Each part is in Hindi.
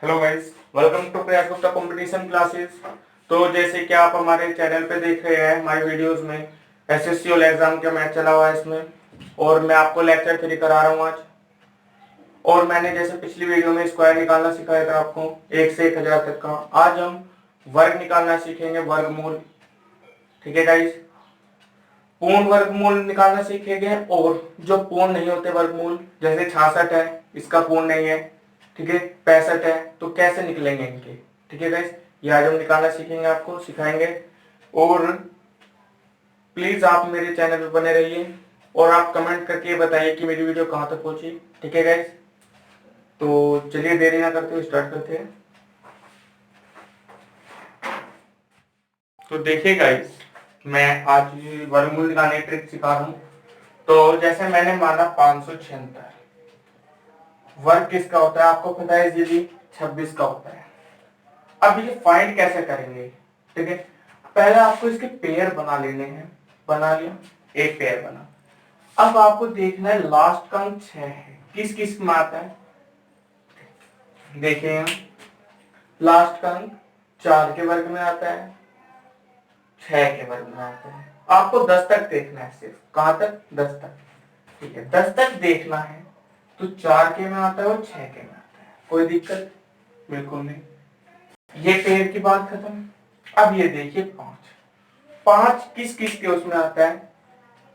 हेलो गाइस, वेलकम टू प्रयास गुप्ता कंपटीशन क्लासेस। तो जैसे कि आप हमारे चैनल पे देख रहे हैं हमारे वीडियोस में एसएससी और एग्जाम का मैच चला हुआ है इसमें, और मैं आपको लेक्चर 3 करा रहा हूँ आज। और मैंने जैसे पिछली वीडियो में स्क्वायर निकालना सिखाया था आपको 1 से 1000 तक का, आज हम वर्ग निकालना सीखेंगे, वर्गमूल। ठीक है गाइस, पूर्ण वर्गमूल निकालना सीखेंगे, और जो पूर्ण नहीं होते वर्गमूल, जैसे 66 है इसका पूर्ण नहीं है, ठीक है, 65 है, तो कैसे निकलेंगे इनके। ठीक है गाइस, ये आज हम निकालना सीखेंगे, आपको सिखाएंगे। और प्लीज आप मेरे चैनल पे बने रहिए और आप कमेंट करके बताइए कि मेरी वीडियो कहां तक पहुंची। ठीक है गाइस, तो चलिए देरी ना करते हुए स्टार्ट करते हैं। तो देखिए गाइस, मैं आज वर्गमूल निकालने की ट्रिक सिखा रहा हूं। तो जैसे मैंने माना 576, वर्ग किसका होता है आपको पता है, जी 26 का होता है। अब ये फाइंड कैसे करेंगे, ठीक है। पहले आपको इसके पेयर बना लेने हैं, बना लिया, एक पेयर बना। अब आपको देखना है लास्ट का अंक 6 है, किस किस में आता है। देखिए यहाँ लास्ट का अंक 4 के वर्ग में आता है, 6 के वर्ग में आता है। आपको 10 तक देखना है, सिर्फ कहां तक, 10 तक। ठीक है, 10 तक देखना है तो 4 के में आता है और 6 के में आता है, कोई दिक्कत बिल्कुल नहीं। ये पेड़ की बात खत्म। अब ये देखिए 5, 5 किस किस के उसमें आता है,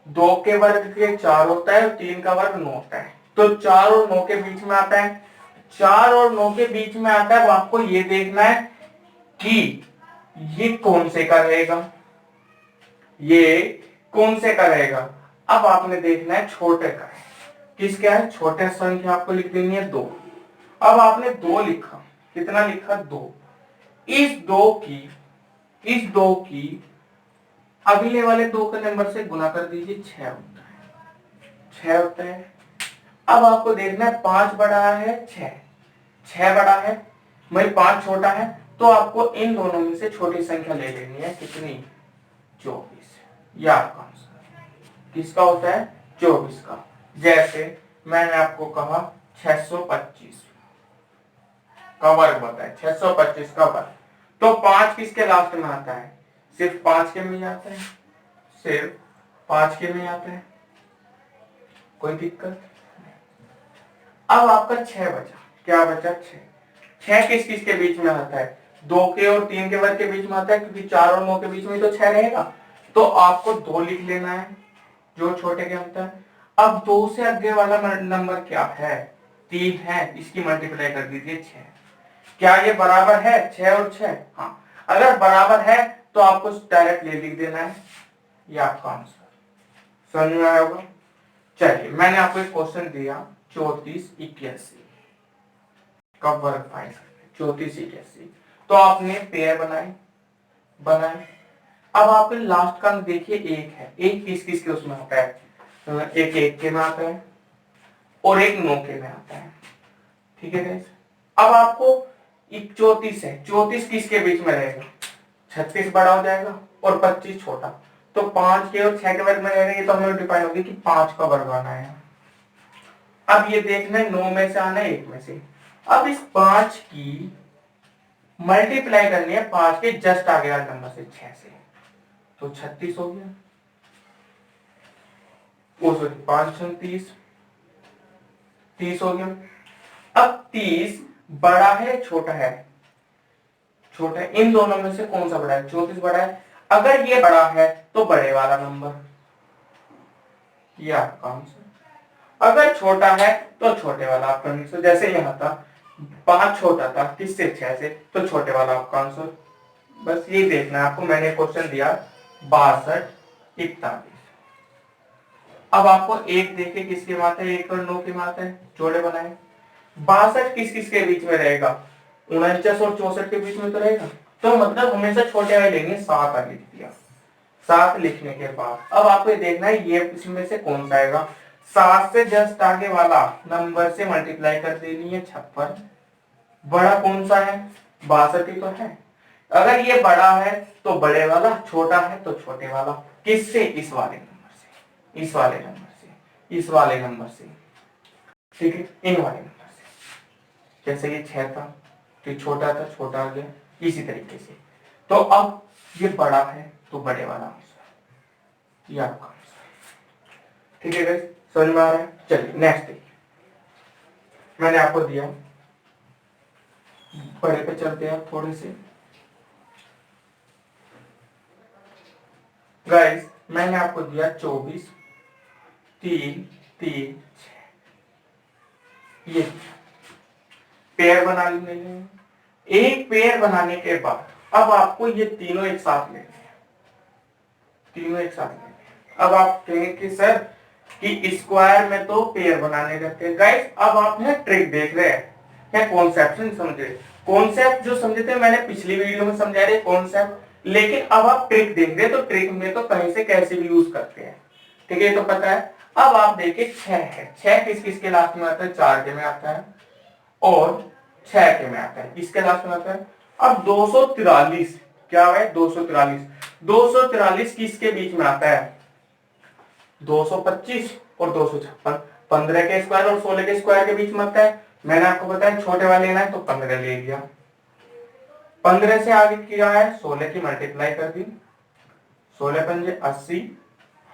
2 के वर्ग के 4 होता है और 3 का वर्ग 9 होता है, तो 4 और 9 के बीच में आता है। 4 और 9 के बीच में आता है, वो आपको ये देखना है कि ये कौन से का रहेगा, ये कौन से का रहेगा। अब आपने देखना है छोटे का है, किसका है, छोटे संख्या आपको लिख देनी है 2। अब आपने 2 लिखा, कितना लिखा, 2। इस दो की अगले वाले 2 के नंबर से गुना कर दीजिए, 6 होता है, 6 होता है। अब आपको देखना है 5 बड़ा है 6, 6 बड़ा है, भाई 5 छोटा है, तो आपको इन दोनों में से छोटी संख्या ले लेनी है, कितनी, 24। यह आपका आंसर किसका होता है, 24 का। जैसे मैंने आपको कहा 625 का वर्ग होता है, 625 का वर्ग, तो 5 किसके लास्ट में आता है, सिर्फ 5 के में ही आता है, सिर्फ 5 के में आता है, कोई दिक्कत। अब आपका 6 बचा, क्या बचा, 6। 6 किस किस के बीच में आता है, 2 के और 3 के वर्ग के बीच में आता है, क्योंकि 4 और 9 के बीच में तो 6 रहेगा, तो आपको 2 लिख लेना है जो छोटे के होता है। अब 2 से आगे वाला नंबर क्या है, 3 है, इसकी मल्टीप्लाई कर दीजिए 6। क्या ये बराबर है 6 और 6, हाँ, अगर बराबर है तो आपको डायरेक्ट ले लिख देना है, ये आपका आंसर। समझ में आया होगा। चलिए, मैंने आपको एक क्वेश्चन दिया 3481 का वर्ग फाइंड करना, 3481, तो आपने पेयर बनाए। अब आपके लास्ट का अंक देखिए 1 है, 1 किस किस के उसमें आता है, एक 1 के में आता है और एक 9 के में आता है। ठीक है गाइस, अब आपको 34 है, 34 किसके बीच में रहेगा, 36 बड़ा हो जाएगा और 25 छोटा, तो 5 के और 6 के वर्ग में रहेगा, ये तो हमें डिफाइन होगी कि 5 का वर्ग आना है। अब ये देखना है 9 में से आना है 1 में से। अब इस 5 की मल्टीप्लाई करनी है 5 के जस्ट आगे वाले नंबर से, 6 से, तो 36 हो गया, ओ सॉरी 5 30, 30 हो गया। अब 30 बड़ा है छोटा है, छोटा है, इन दोनों में से कौन सा बड़ा है, 34 बड़ा है। अगर ये बड़ा है तो बड़े वाला नंबर, ये आपका आंसर। अगर छोटा है तो छोटे वाला आपका आंसर। जैसे यहाँ था 5 छोटा था किससे, 6 से, तो छोटे वाला आपका आंसर। बस ये देखना है आपको, मैंने क्वेश्चन दिया 62 41। अब आपको एक देखे किसके माते है, 1 और 9 के माते है, जोड़े बनाए। 62 किस किस के बीच में रहेगा, 49 और 64 के बीच में तो रहेगा, तो मतलब हमेशा छोटे वाले लेंगे, 7 लिख दिया। 7 लिखने के बाद अब आपको ये देखना है ये इसमें से कौन सा आएगा, 7 से जस्ट आगे वाला नंबर से मल्टीप्लाई कर देनी है 56। बड़ा कौन सा है, 62 ही तो है। अगर ये बड़ा है तो बड़े वाला, छोटा है तो छोटे वाला, किससे, इस वाले नंबर से, इस वाले नंबर से, इस वाले नंबर से, ठीक है, इन वाले नंबर से। जैसे ये 6 था, तो छोटा था, छोटा आ गया, इसी तरीके से। तो अब ये बड़ा है तो बड़े वाला आंसर, ये आपका आंसर। ठीक है गाइस, समझ में आ रहा है? चलिए नेक्स्ट देखिए, मैंने आपको दिया, बड़े पे चलते हैं थोड़े से गाइस। मैंने आपको दिया 24, 3, 3, 6, ये पेयर बना लेंगे। एक पेयर बनाने के बाद अब आपको ये तीनों एक साथ लेने हैं, तीनों एक साथ लेने हैं। अब आप कहेंगे कि सर कि स्क्वायर में तो पेयर बनाने रहते हैं। गाइस अब आप ना ट्रिक देख रहे हैं क्या, कॉन्सेप्ट नहीं समझ रहे? कॉन्सेप्ट जो समझे थे मैंने पिछली वीडियो में समझा रहे कॉन्सेप्ट, लेकिन अब आप ट्रिक देख रहे, तो ट्रिक में तो कहीं से कैसे भी यूज करते हैं। ठीक है, तो पता है। अब आप देखिए 6 है, 6 किस किस के लास्ट में आता है? 4 के में आता है और 6 के में आता है, इसके लास्ट में आता है। अब 243 क्या है? 243, 243 किसके बीच में आता है? 225 और 256, 15 के स्क्वायर और 16 के स्क्वायर के बीच में आता है। मैंने आपको बताया छोटे वाले लेना है तो 15 ले लिया, 15 से आगे किया है 16 की मल्टीप्लाई कर दी, 16 पंजे 80,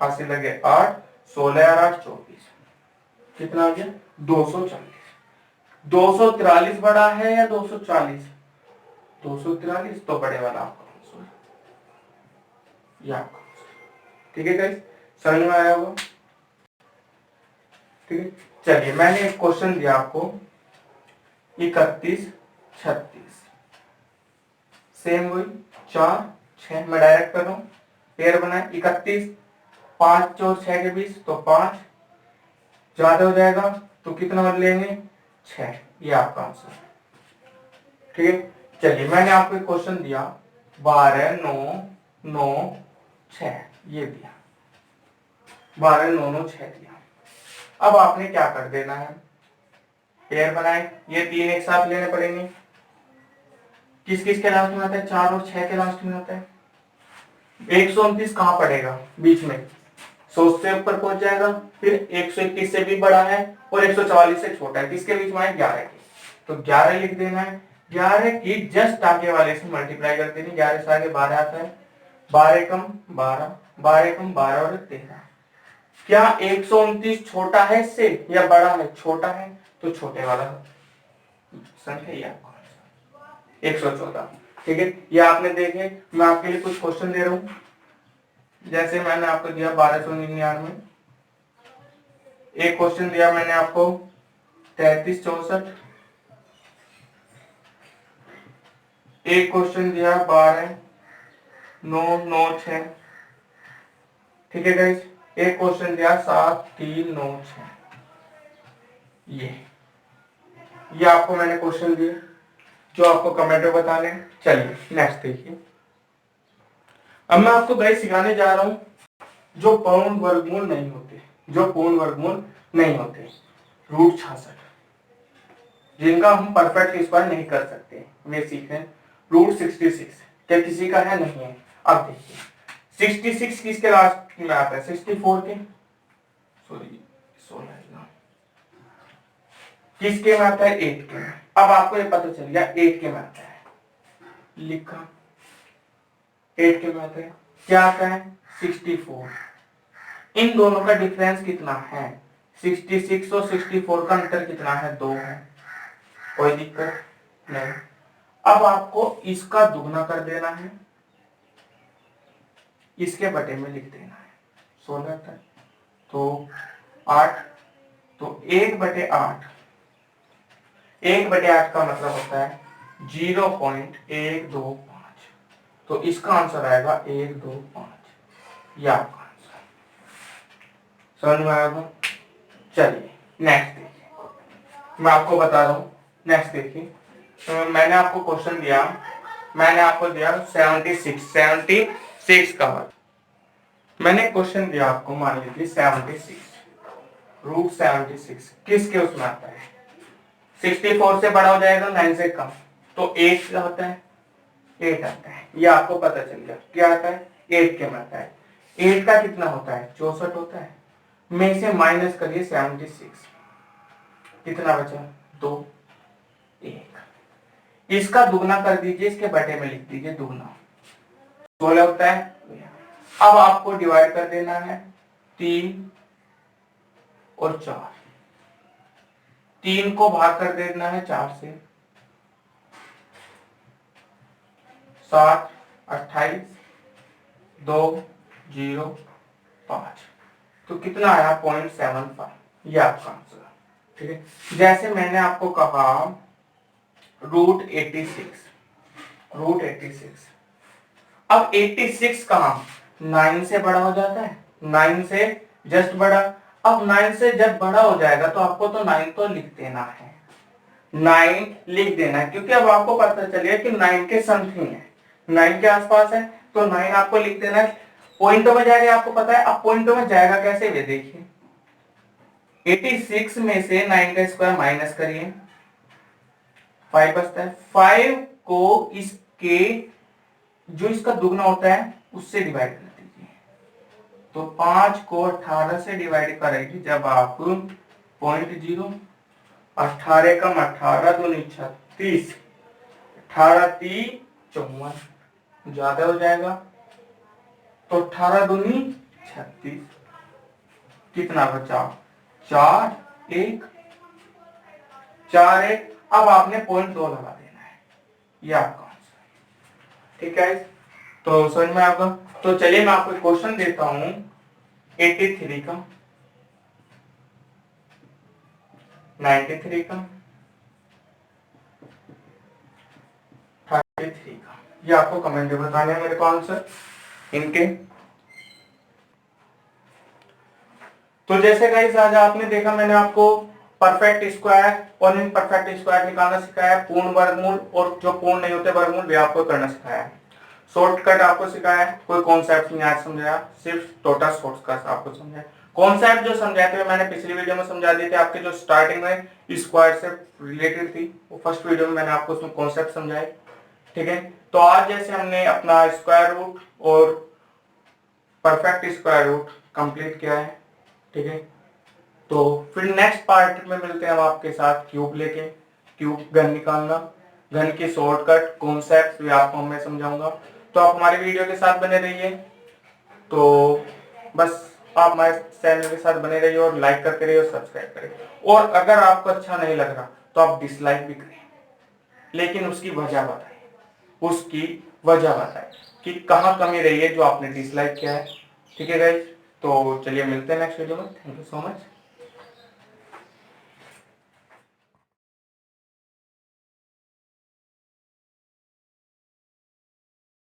हासिल लगे 8, 16 और 8 24, कितना आ गया? 240। 243 बड़ा है या 240? 243 तो बड़े वाला आपका आंसर, ये आपका आंसर। ठीक है गाइस, समझ में आया होगा? ठीक है, चलिए मैंने एक क्वेश्चन दिया आपको 31, 36, सेम वही 4, 6, मैं डायरेक्ट कर रहा हूं, पेयर बनाए 31, 5 और 6 के बीच तो 5, ज्यादा हो जाएगा तो कितना बदल लेंगे? 6, ये आपका आंसर। ठीक है, चलिए मैंने आपको एक क्वेश्चन दिया 12, 9, 9, 6, ये दिया 12, 9, 9, 6 दिया। अब आपने क्या कर देना है? पेयर बनाए, ये तीन एक साथ लेने पड़ेंगे। किस किस के लास्ट में आता है? 4 और 6 के लास्ट में आता है। 129 कहां पड़ेगा? बीच में, 100 से ऊपर पहुंच जाएगा, फिर 121 से भी बड़ा है और 144 से छोटा है, किसके बीच में है? 11 के। तो 11 लिख देना है, 11 की जस्ट आगे वाले से मल्टीप्लाई कर देनी, 11 से आगे 12 आता है, 12 कम 12, 12 कम 12 और 13। क्या 129 छोटा है इससे या बड़ा है? छोटा है, तो छोटे वाला संख्या ये आपका 114। ठीक है, ये आपने देखे। मैं आपके लिए कुछ क्वेश्चन दे रहा हूं, जैसे मैंने आपको दिया 1299, एक क्वेश्चन दिया मैंने आपको 33, 64, एक क्वेश्चन दिया 12, 9, 9, 6। ठीक है गाइस, एक क्वेश्चन दिया 7, 3, 9, 6। ये आपको मैंने क्वेश्चन दिए जो आपको कमेंट में बताने। चलिए नेक्स्ट देखिए, अब मैं आपको गाइस सिखाने जा रहा हूं जो पूर्ण वर्गमूल नहीं होते, जो पूर्ण वर्गमूल नहीं होते, रूट 66, जिनका हम परफेक्ट स्क्वायर नहीं कर सकते, वे सीख रहे। रूट 66 क्या किसी का है? नहीं है। अब देखिए 66 किसके लास्ट में आता है? 64 के, सॉरी 16 किसके में आता है? 8 के में। अब आपको ये पता चल गया 8 के में आता है, लिखा 8 के में आता है। क्या आता है? 64। इन दोनों का डिफरेंस कितना है? 66 और 64 का अंतर कितना है? 2 है, कोई दिक्कत नहीं। अब आपको इसका दुगना कर देना है, इसके बटे में लिख देना है, 16 तक तो 8, तो 1/8, 1/8 का मतलब होता है 0.125, तो इसका आंसर आएगा 125, ये आपका आंसर। समझ में आएगा? चलिए नेक्स्ट देखिए, मैं आपको बता रहा हूं। नेक्स्ट देखिए, मैंने आपको क्वेश्चन दिया, मैंने आपको दिया 76 का मैंने क्वेश्चन दिया आपको, मान लीजिए 76, रूट 76 किसके उसमें आता है? 64 से बड़ा हो जाएगा, 9 से कम, तो 8 आता है, 8 आता है, ये आपको पता चल गया। क्या आता है? 8 के में आता है। 8 का कितना होता है? 64 होता है, में से माइनस करिए 76, कितना बचा? 2, 1। इसका दुगना कर दीजिए, इसके बटे में लिख दीजिए दुगना, 16 होता है। अब आपको डिवाइड कर देना है 3 और 4, 3 को भाग कर देना है 4 से, 7 28 2 0 5, तो कितना आया 0.75, ये आपका आंसर। ठीक है, जैसे मैंने आपको कहा रूट 86, अब 86 कहां 9 से बड़ा हो जाता है, 9 से जस्ट बड़ा। अब 9 से जब बड़ा हो जाएगा तो आपको तो 9 तो लिख देना है, 9 लिख देना है, क्योंकि अब आपको पता चलिए कि 9 के समथिंग है, 9 के आसपास है, तो 9 आपको लिख देना है। पॉइंटों में जाएगा, आपको पता है। अब पॉइंटों में जाएगा कैसे, वे देखिए 86 में से 9 का स्क्वायर माइनस करिए, 5 बचता है। 5 को इसके जो इसका दुगना होता है उससे डिवाइड कर दीजिए, तो 5 को 18 से डिवाइड करेंगे जब आप 0.0, 18 कम 18 दूनी 36, 18 3 54, ज्यादा हो जाएगा, तो 18 दूनी 36, कितना बचा 4 1, 4 1। अब आपने 0.2 लगा देना है, ये आपका आंसर। ठीक है, तो समझ में आपका। तो चलिए मैं आपको क्वेश्चन देता हूं 83 का, 93 का, 33 का, ये आपको कमेंट में बताने हैं मेरे को आंसर इनके। तो जैसे गाइस आज आपने देखा, मैंने आपको परफेक्ट स्क्वायर और इम्परफेक्ट स्क्वायर निकालना सिखाया, पूर्ण वर्गमूल और जो पूर्ण नहीं होते वर्गमूल वे आपको करना सिखाया है, शॉर्टकट आपको सिखाया है, कोई कॉन्सेप्ट नहीं आज समझाया, सिर्फ टोटल शॉर्टकट आपको समझाया। कॉन्सेप्ट जो समझाए थे मैंने पिछली वीडियो में समझा दिए थे, आपके जो स्टार्टिंग में स्क्वायर से रिलेटेड थी, वो फर्स्ट वीडियो में मैंने आपको उसमें कॉन्सेप्ट समझाए। ठीक है, तो आज जैसे हमने अपना स्क्वायर रूट और परफेक्ट स्क्वायर रूट कंप्लीट किया है। ठीक है, तो फिर नेक्स्ट पार्ट में मिलते हैं हम आपके साथ क्यूब लेके, क्यूब घन निकालना, घन के शॉर्टकट कॉन्सेप्ट भी आपको मैं समझाऊंगा। तो आप हमारे वीडियो के साथ बने रहिए, तो बस आप हमारे चैनल के साथ बने रहिए और लाइक करते रहिए और सब्सक्राइब करें। और अगर आपको अच्छा नहीं लग रहा तो आप डिसलाइक भी करें, लेकिन उसकी वजह बताएं कि कहाँ कमी रही है जो आपने डिसलाइक किया है। ठीक है गाइस, तो चलिए मिलते हैं नेक्स्ट वीडियो में। Thank you so much.